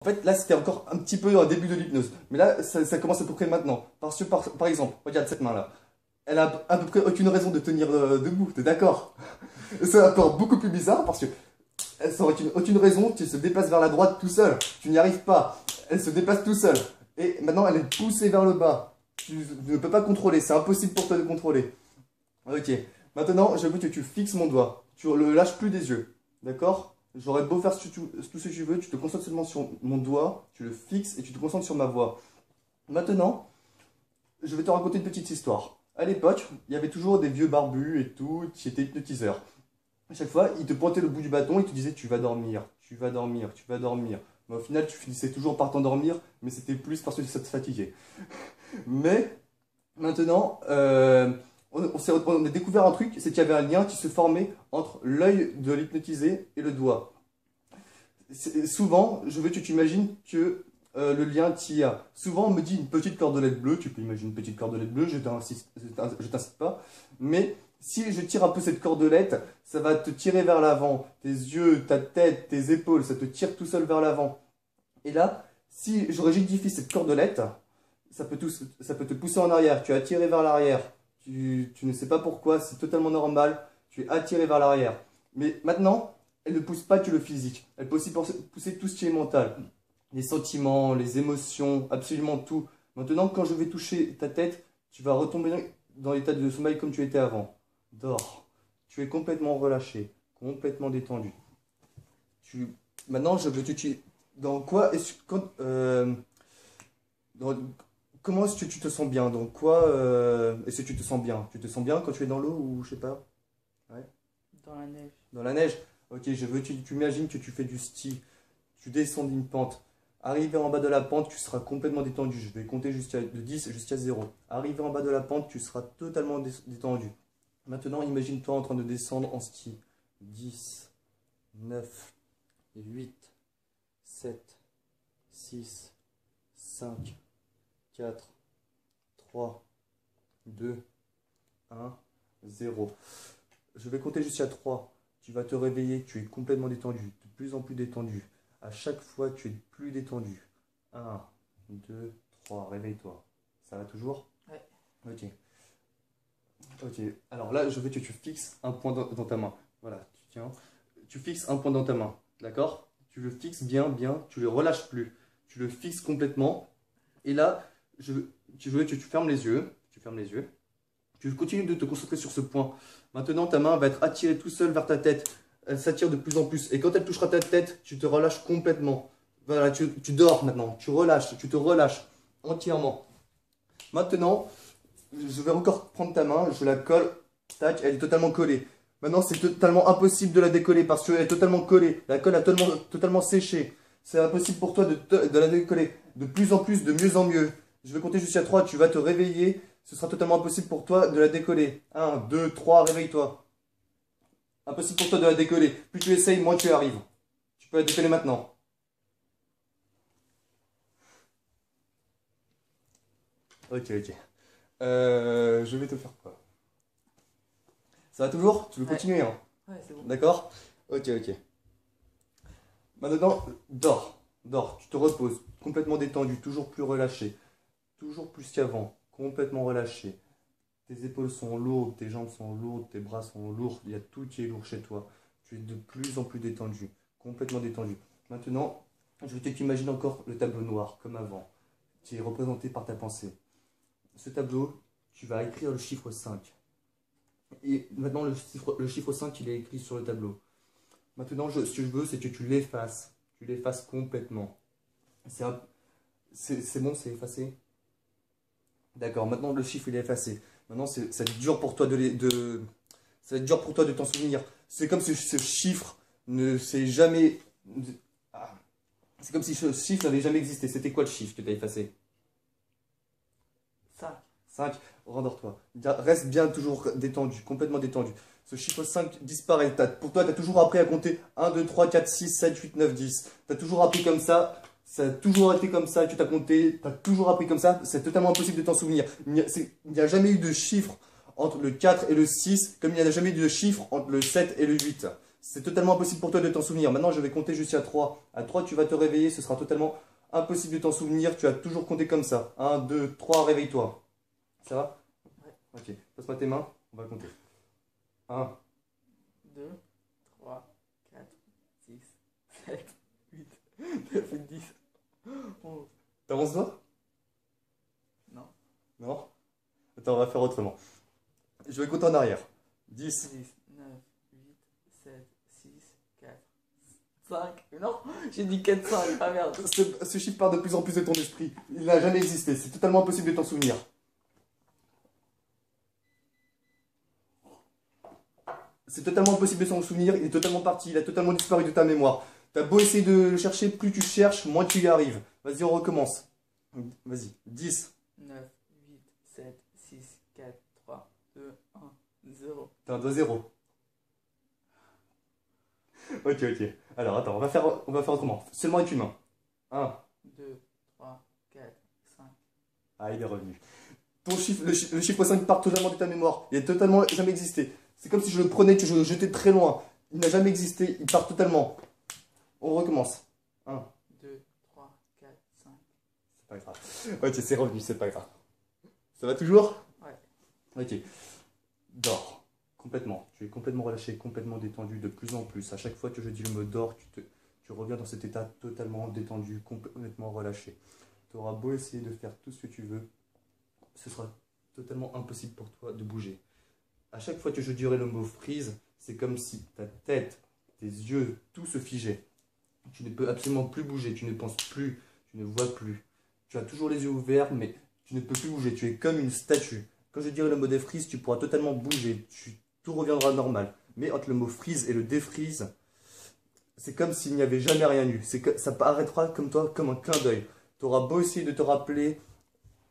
En fait, là, c'était encore un petit peu au début de l'hypnose. Mais là, ça commence à peu près maintenant. Parce que, par exemple, regarde cette main-là. Elle a à peu près aucune raison de tenir debout, t'es d'accord? C'est encore beaucoup plus bizarre parce que elle n'a aucune raison, tu se déplaces vers la droite tout seul. Tu n'y arrives pas. Elle se déplace tout seul. Et maintenant, elle est poussée vers le bas. Tu ne peux pas contrôler, c'est impossible pour toi de contrôler. Ok. Maintenant, je veux que tu fixes mon doigt. Tu le lâches plus des yeux. D'accord? J'aurais beau faire tout ce que tu veux, tu te concentres seulement sur mon doigt, tu le fixes et tu te concentres sur ma voix. Maintenant, je vais te raconter une petite histoire. À l'époque, il y avait toujours des vieux barbus et tout, qui étaient hypnotiseurs. À chaque fois, ils te pointaient le bout du bâton et te disaient tu vas dormir, tu vas dormir, tu vas dormir. Mais au final, tu finissais toujours par t'endormir, mais c'était plus parce que ça te fatiguait. Mais maintenant, on a découvert un truc, c'est qu'il y avait un lien qui se formait entre l'œil de l'hypnotisé et le doigt. Souvent, je veux que tu imagines que le lien qu'il y a. Souvent, on me dit une petite cordelette bleue, tu peux imaginer une petite cordelette bleue, je t'incite pas. Mais si je tire un peu cette cordelette, ça va te tirer vers l'avant. Tes yeux, ta tête, tes épaules, ça te tire tout seul vers l'avant. Et là, si je rigidifie cette cordelette, ça peut te pousser en arrière. Tu es attiré vers l'arrière. Tu ne sais pas pourquoi, c'est totalement normal. Tu es attiré vers l'arrière. Mais maintenant, elle ne pousse pas que le physique. Elle peut aussi pousser tout ce qui est mental. Les sentiments, les émotions, absolument tout. Maintenant, quand je vais toucher ta tête, tu vas retomber dans l'état de sommeil comme tu étais avant. Dors. Tu es complètement relâché, complètement détendu. Maintenant, je veux que tu... Dans quoi est-ce que... Comment est-ce que tu te sens bien? Dans quoi est-ce que tu te sens bien? Tu te sens bien quand tu es dans l'eau ou je sais pas? Ouais. Dans la neige. Dans la neige? Ok, je veux que tu imagines que tu fais du ski. Tu descends d'une pente. Arrivé en bas de la pente, tu seras complètement détendu. Je vais compter de 10 jusqu'à 0. Arrivé en bas de la pente, tu seras totalement détendu. Maintenant, imagine-toi en train de descendre en ski. 10, 9, 8, 7, 6, 5, 4, 3, 2, 1, 0. Je vais compter jusqu'à 3. Tu vas te réveiller, tu es complètement détendu, de plus en plus détendu. À chaque fois, tu es plus détendu. 1, 2, 3, réveille-toi. Ça va toujours? Ouais. Ok. Ok. Alors là, je veux que tu fixes un point dans ta main. Voilà, tu tiens. Tu fixes un point dans ta main. D'accord? Tu le fixes bien, bien. Tu le relâches plus. Tu le fixes complètement. Et là, je veux que tu fermes les yeux. Tu fermes les yeux. Tu continues de te concentrer sur ce point. Maintenant, ta main va être attirée tout seul vers ta tête. Elle s'attire de plus en plus. Et quand elle touchera ta tête, tu te relâches complètement. Voilà, tu dors maintenant. Tu te relâches entièrement. Maintenant, je vais encore prendre ta main, je la colle. Tac, elle est totalement collée. Maintenant, c'est totalement impossible de la décoller parce qu'elle est totalement collée. La colle a totalement séché. C'est impossible pour toi de la décoller. De plus en plus, de mieux en mieux. Je vais compter jusqu'à 3, tu vas te réveiller. Ce sera totalement impossible pour toi de la décoller. 1, 2, 3, réveille-toi. Impossible pour toi de la décoller. Plus tu essayes, moins tu arrives. Tu peux la décoller maintenant. Ok, ok. Je vais te faire quoi? Ça va toujours? Tu veux continuer, hein? Ouais, c'est bon. D'accord? Ok, ok. Maintenant, dors. Dors, tu te reposes. Complètement détendu, toujours plus relâché. Toujours plus qu'avant. Complètement relâché. Tes épaules sont lourdes, tes jambes sont lourdes, tes bras sont lourds. Il y a tout qui est lourd chez toi. Tu es de plus en plus détendu. Complètement détendu. Maintenant, je veux que tu imagines encore le tableau noir, comme avant, qui est représenté par ta pensée. Ce tableau, tu vas écrire le chiffre 5. Et maintenant, le chiffre 5, il est écrit sur le tableau. Maintenant, ce que je veux, c'est que tu l'effaces. Tu l'effaces complètement. C'est bon, c'est effacé? D'accord, maintenant le chiffre il est effacé. Maintenant, ça va être dur pour toi ça va être dur pour toi de t'en souvenir. C'est comme si ce chiffre ne s'est jamais... Ah. C'est comme si ce chiffre n'avait jamais existé. C'était quoi le chiffre que tu as effacé? 5. 5. Rendors-toi. Reste bien toujours détendu, complètement détendu. Ce chiffre 5 disparaît. Pour toi, tu as toujours appris à compter 1, 2, 3, 4, 6, 7, 8, 9, 10. Tu as toujours appris comme ça. Ça a toujours été comme ça. Tu t'as compté. Tu as toujours appris comme ça. C'est totalement impossible de t'en souvenir. Il n'y a jamais eu de chiffre entre le 4 et le 6, comme il n'y a jamais eu de chiffre entre le 7 et le 8. C'est totalement impossible pour toi de t'en souvenir. Maintenant, je vais compter jusqu'à 3. À 3, tu vas te réveiller. Ce sera totalement impossible de t'en souvenir. Tu as toujours compté comme ça. 1, 2, 3, réveille-toi. Ça va? Ouais. Ok. Passe-moi tes mains. On va compter. 1, 2, 3, 4, 6, 7, 8, 9, 10, 11. T'as 11 doigts? Non. Non? Attends, on va faire autrement. Je vais compter en arrière. 10. 10, 9, 8, 7, 6, 4, 5. Mais non, j'ai dit 4, 5. Ah merde. Ce chiffre part de plus en plus de ton esprit. Il n'a jamais existé. C'est totalement impossible de t'en souvenir. C'est totalement impossible de s'en souvenir. Il est totalement parti. Il a totalement disparu de ta mémoire. T'as beau essayer de le chercher, plus tu cherches, moins tu y arrives. Vas-y, on recommence. Vas-y. 10. 9, 8, 7, 6, 4, 3, 2, 1, 0. T'as un doigt 0. Ok, ok. Alors, attends, on va faire autrement. Seulement avec une main. 1. 2, 3, 4, 5. Ah, il est revenu. Le chiffre 5 part totalement de ta mémoire. Il n'a totalement jamais existé. C'est comme si je le prenais, que je le jetais très loin. Il n'a jamais existé, il part totalement. On recommence. 1. 2, 3, 4, 5. C'est pas grave. Ok, c'est revenu, c'est pas grave. Ça va toujours? Ouais. Ok. Dors. Complètement. Tu es complètement relâché, complètement détendu de plus en plus. À chaque fois que je dis le mot dors, tu reviens dans cet état totalement détendu, complètement relâché. Tu auras beau essayer de faire tout ce que tu veux, ce sera totalement impossible pour toi de bouger. À chaque fois que je dirai le mot freeze, c'est comme si ta tête, tes yeux, tout se figeait. Tu ne peux absolument plus bouger, tu ne penses plus, tu ne vois plus. Tu as toujours les yeux ouverts, mais tu ne peux plus bouger, tu es comme une statue. Quand je dirai le mot défreeze, tu pourras totalement bouger, tout reviendra normal. Mais entre le mot freeze et le défreeze, c'est comme s'il n'y avait jamais rien eu. Ça paraîtra comme toi, comme un clin d'œil. Tu auras beau essayer de te rappeler,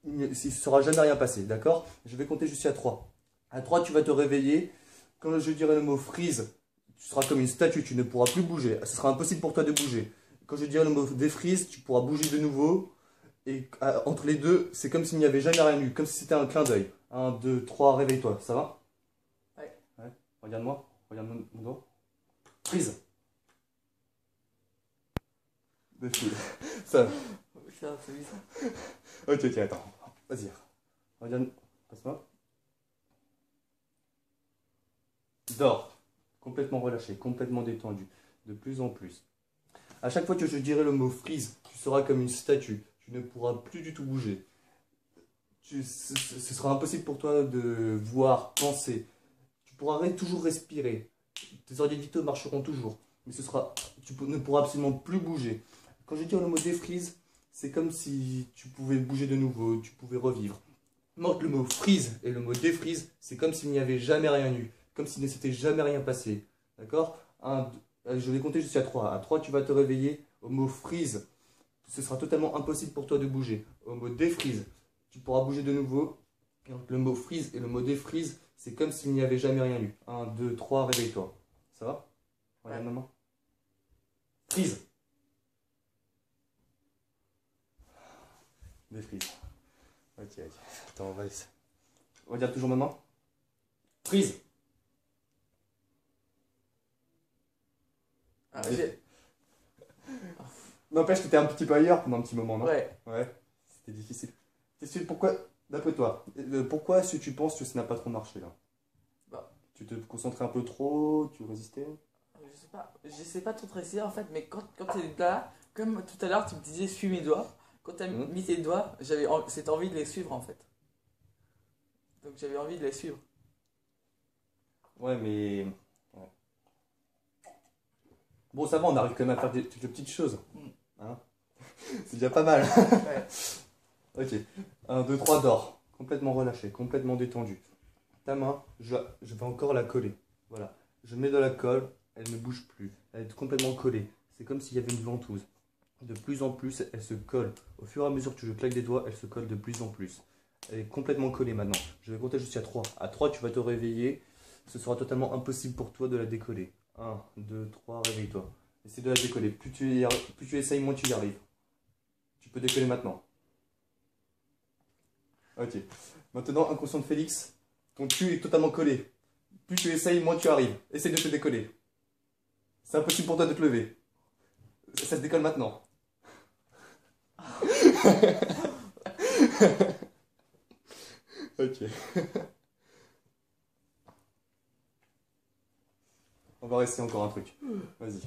il ne sera jamais rien passé, d'accord? Je vais compter jusqu'à 3. À 3, tu vas te réveiller. Quand je dirai le mot freeze, tu seras comme une statue, tu ne pourras plus bouger. Ce sera impossible pour toi de bouger. Quand je dirai le mot défreeze, tu pourras bouger de nouveau. Et entre les deux, c'est comme s'il n'y avait jamais rien eu, comme si c'était un clin d'œil. 1, 2, 3, réveille-toi, ça va? Ouais. Regarde-moi, regarde mon doigt. Freeze. Défile. Ça. Ça, c'est bizarre. Ok, ok, attends. Vas-y. Regarde. Passe-moi. Dors. Complètement relâché, complètement détendu. De plus en plus. À chaque fois que je dirai le mot freeze, tu seras comme une statue. Tu ne pourras plus du tout bouger. Ce sera impossible pour toi de voir, penser. Tu pourras toujours respirer. Tes organes vitaux marcheront toujours. Mais tu ne pourras absolument plus bouger. Quand je dis le mot défreeze, c'est comme si tu pouvais bouger de nouveau, tu pouvais revivre. Entre le mot freeze et le mot défreeze, c'est comme s'il n'y avait jamais rien eu. Comme s'il ne s'était jamais rien passé. D'accord? Je vais compter jusqu'à 3. À 3, tu vas te réveiller. Au mot freeze, ce sera totalement impossible pour toi de bouger. Au mot défreeze, tu pourras bouger de nouveau. Et entre le mot freeze et le mot défreeze, c'est comme s'il n'y avait jamais rien eu. 1, 2, 3, réveille-toi. Ça va? Regarde maman. Freeze. Défreeze. Ok, ok. Attends, on va essayer. Regarde toujours maman. Freeze. Ah, N'empêche, t'étais un petit peu ailleurs pendant un petit moment, non? Ouais. Ouais, c'était difficile. Pourquoi, d'après toi, pourquoi est-ce que tu penses que ça n'a pas trop marché là? Bah, Tu te concentrais un peu trop, tu résistais? je sais pas trop préciser en fait, mais quand tu es là, comme tout à l'heure, tu me disais suis mes doigts. Quand tu as mis tes doigts, j'avais cette envie de les suivre en fait. Donc j'avais envie de les suivre. Ouais, mais. Ouais. Bon, ça va, on arrive quand même à faire quelques petites choses. Hein. C'est déjà pas mal. Ouais. Ok. 1, 2, 3, dors. Complètement relâché, complètement détendu. Ta main, je vais encore la coller. Voilà. Je mets de la colle, elle ne bouge plus. Elle est complètement collée. C'est comme s'il y avait une ventouse. De plus en plus, elle se colle. Au fur et à mesure que je claque des doigts, elle se colle de plus en plus. Elle est complètement collée maintenant. Je vais compter jusqu'à 3. À 3, tu vas te réveiller. Ce sera totalement impossible pour toi de la décoller. 1, 2, 3, réveille-toi. Essaye de la décoller. Plus tu essayes, moins tu y arrives. Tu peux décoller maintenant. Ok. Maintenant, inconscient de Félix, ton cul est totalement collé. Plus tu essayes, moins tu arrives. Essaye de te décoller. C'est impossible pour toi de te lever. Ça se décolle maintenant. Ok. On va essayer encore un truc. Vas-y.